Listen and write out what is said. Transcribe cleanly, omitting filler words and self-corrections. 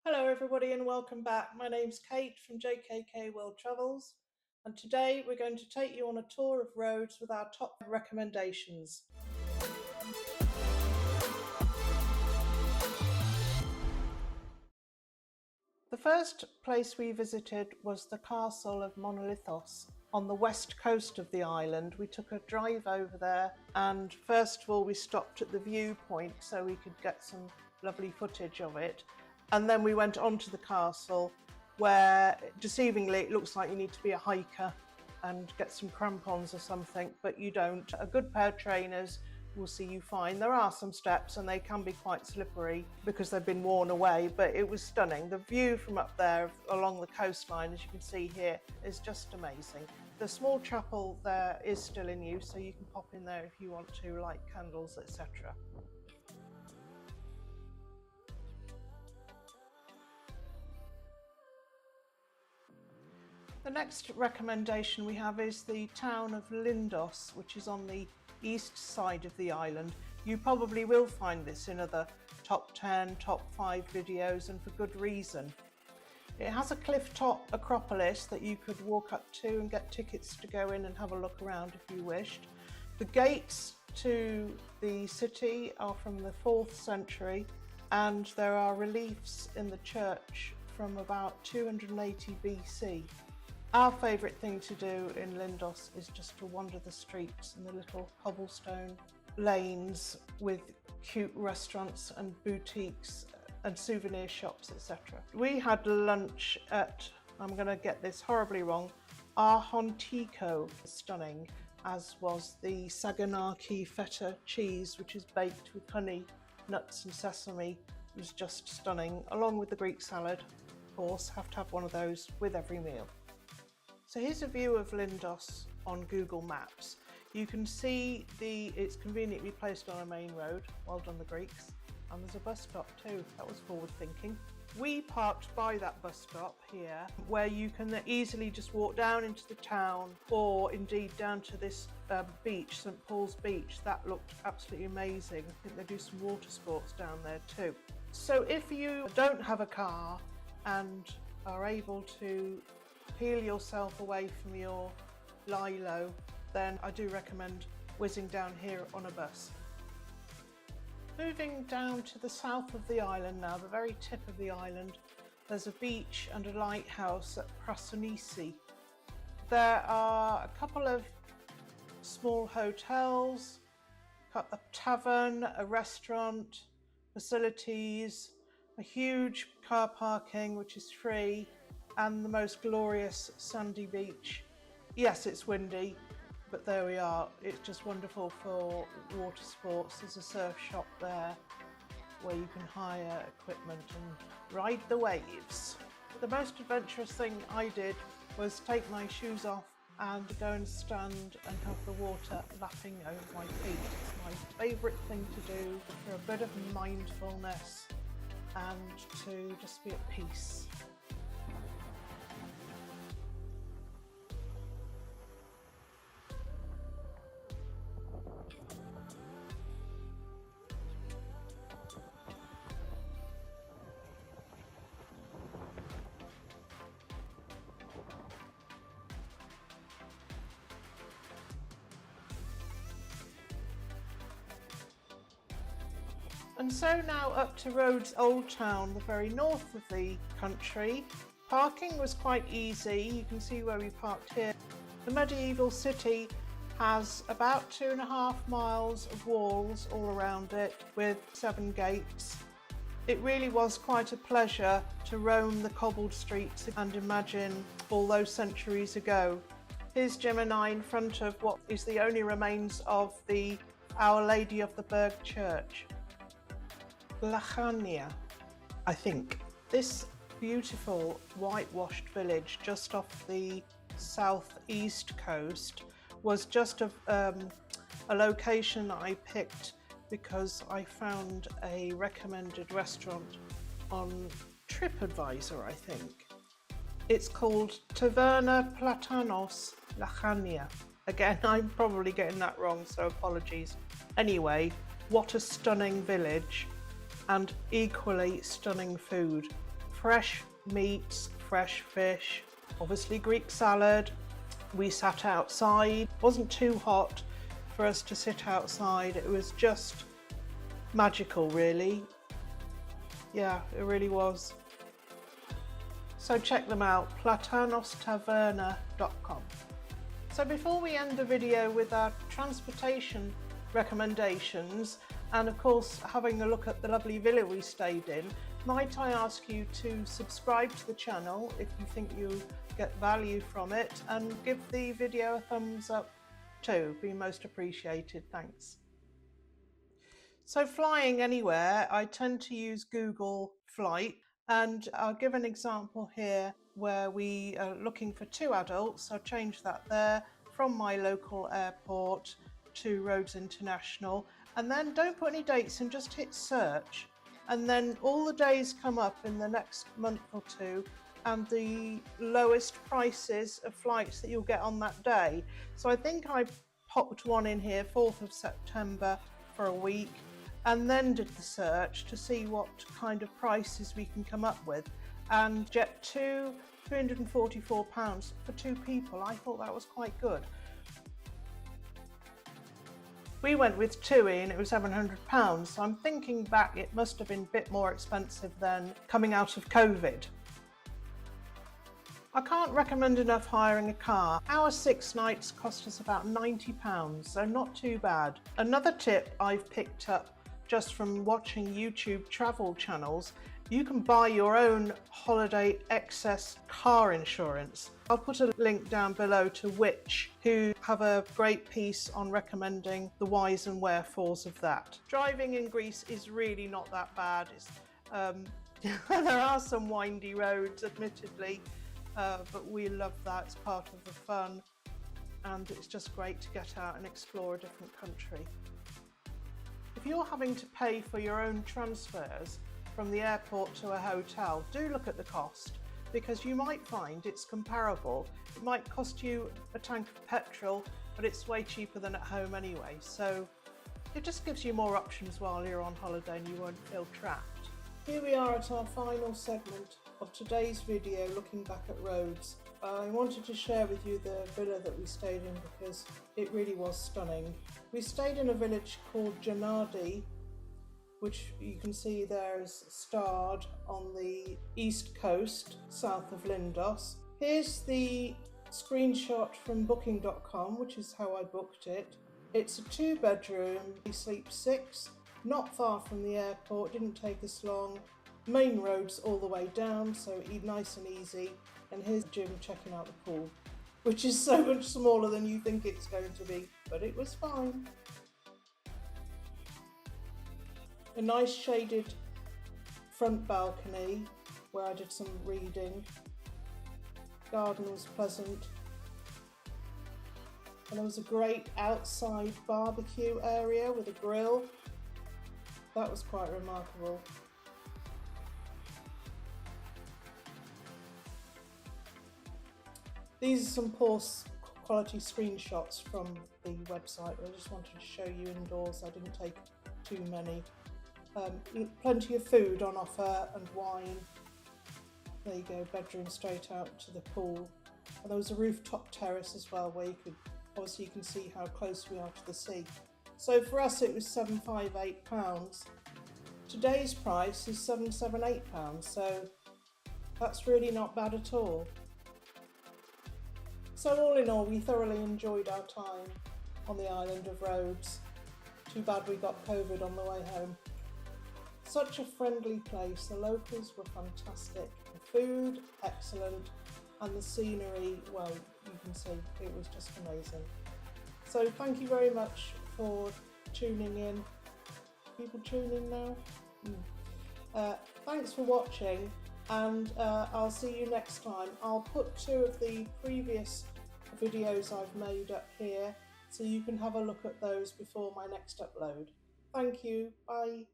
Hello everybody and welcome back. My name's Kate from JKK World Travels, and today we're going to take you on a tour of Rhodes with our top recommendations. The first place we visited was the castle of Monolithos on the west coast of the island. We took a drive over there, and first of all we stopped at the viewpoint so we could get some lovely footage of it. And then we went on to the castle where, deceivingly, it looks like you need to be a hiker and get some crampons or something, but you don't. A good pair of trainers will see you fine. There are some steps and they can be quite slippery because they've been worn away, but it was stunning. The view from up there along the coastline, as you can see here, is just amazing. The small chapel there is still in use, so you can pop in there if you want to light candles, etc. The next recommendation we have is the town of Lindos, which is on the east side of the island. You probably will find this in other top 10, top 5 videos, and for good reason. It has a cliff top acropolis that you could walk up to and get tickets to go in and have a look around if you wished. The gates to the city are from the 4th century, and there are reliefs in the church from about 280 BC. Our favourite thing to do in Lindos is just to wander the streets and the little cobblestone lanes with cute restaurants and boutiques and souvenir shops, etc. We had lunch at, I'm going to get this horribly wrong, Arjontico. Stunning, as was the Saganaki feta cheese, which is baked with honey, nuts and sesame. It was just stunning, along with the Greek salad. Of course, have to have one of those with every meal. So here's a view of Lindos on Google Maps. You can see it's conveniently placed on a main road. Well done, the Greeks. And there's a bus stop too. That was forward thinking. We parked by that bus stop here, where you can easily just walk down into the town, or indeed down to this beach, St. Paul's Beach. That looked absolutely amazing. I think they do some water sports down there too. So if you don't have a car and are able to peel yourself away from your lie-low, then I do recommend whizzing down here on a bus. Moving down to the south of the island now, the very tip of the island, there's a beach and a lighthouse at Prasonisi. There are a couple of small hotels, a tavern, a restaurant, facilities, a huge car parking which is free, and the most glorious sandy beach. Yes, it's windy, but there we are. It's just wonderful for water sports. There's a surf shop there where you can hire equipment and ride the waves. The most adventurous thing I did was take my shoes off and go and stand and have the water lapping over my feet. It's my favourite thing to do for a bit of mindfulness and to just be at peace. And so now up to Rhodes Old Town, the very north of the country. Parking was quite easy. You can see where we parked here. The medieval city has about 2.5 miles of walls all around it with 7 gates. It really was quite a pleasure to roam the cobbled streets and imagine all those centuries ago. Here's Gemini in front of what is the only remains of the Our Lady of the Berg Church. Lachania, I think. This beautiful whitewashed village just off the southeast coast was just a location I picked because I found a recommended restaurant on TripAdvisor, I think. It's called Taverna Platanos, Lachania. Again, I'm probably getting that wrong, so apologies. Anyway, what a stunning village and equally stunning food. fresh meats, fresh fish, obviously Greek salad. We sat outside. It wasn't too hot for us to sit outside. It was just magical, really. Yeah, it really was. So check them out, platanostaverna.com. So before we end the video with our transportation recommendations, and of course having a look at the lovely villa we stayed in, might I ask you to subscribe to the channel if you think you get value from it, and give the video a thumbs up too, be most appreciated, thanks. So flying anywhere, I tend to use Google Flight, and I'll give an example here where we are looking for 2 adults. I'll change that there from my local airport to Rhodes International, and then don't put any dates and just hit search, and then all the days come up in the next month or 2 and the lowest prices of flights that you'll get on that day. So I think I popped one in here, 4th of September for a week, and then did the search to see what kind of prices we can come up with, and Jet2, £344 for 2 people. I thought that was quite good. We went with TUI and it was £700, so I'm thinking back it must have been a bit more expensive than coming out of COVID. I can't recommend enough hiring a car. Our 6 nights cost us about £90, so not too bad. Another tip I've picked up just from watching YouTube travel channels, you can buy your own holiday excess car insurance. I'll put a link down below to Which, who have a great piece on recommending the whys and wherefores of that. Driving in Greece is really not that bad. There are some windy roads, admittedly, but we love that. It's part of the fun, and it's just great to get out and explore a different country. If you're having to pay for your own transfers from the airport to a hotel, do look at the cost, because you might find it's comparable. It might cost you a tank of petrol, but it's way cheaper than at home anyway. So it just gives you more options while you're on holiday and you won't feel trapped. Here we are at our final segment of today's video, looking back at Rhodes. I wanted to share with you the villa that we stayed in because it really was stunning. We stayed in a village called Janardi, which you can see there is starred on the east coast, south of Lindos. Here's the screenshot from booking.com, which is how I booked it. It's a 2-bedroom, we sleep 6, not far from the airport, didn't take us long. Main roads all the way down, so nice and easy. And here's Jim checking out the pool, which is so much smaller than you think it's going to be, but it was fine. A nice shaded front balcony where I did some reading. Garden was pleasant. And there was a great outside barbecue area with a grill. That was quite remarkable. These are some poor quality screenshots from the website. I just wanted to show you indoors. I didn't take too many. Plenty of food on offer and wine. There you go, bedroom straight out to the pool. And there was a rooftop terrace as well where you can see how close we are to the sea. So for us it was £758. Today's price is £778, so that's really not bad at all. So all in all, we thoroughly enjoyed our time on the island of Rhodes. Too bad we got COVID on the way home. Such a friendly place, the locals were fantastic, the food excellent, and the scenery, well, you can see it was just amazing. So thank you very much for tuning in. People tune in now? Thanks for watching, and I'll see you next time. I'll put 2 of the previous videos I've made up here so you can have a look at those before my next upload. Thank you, bye.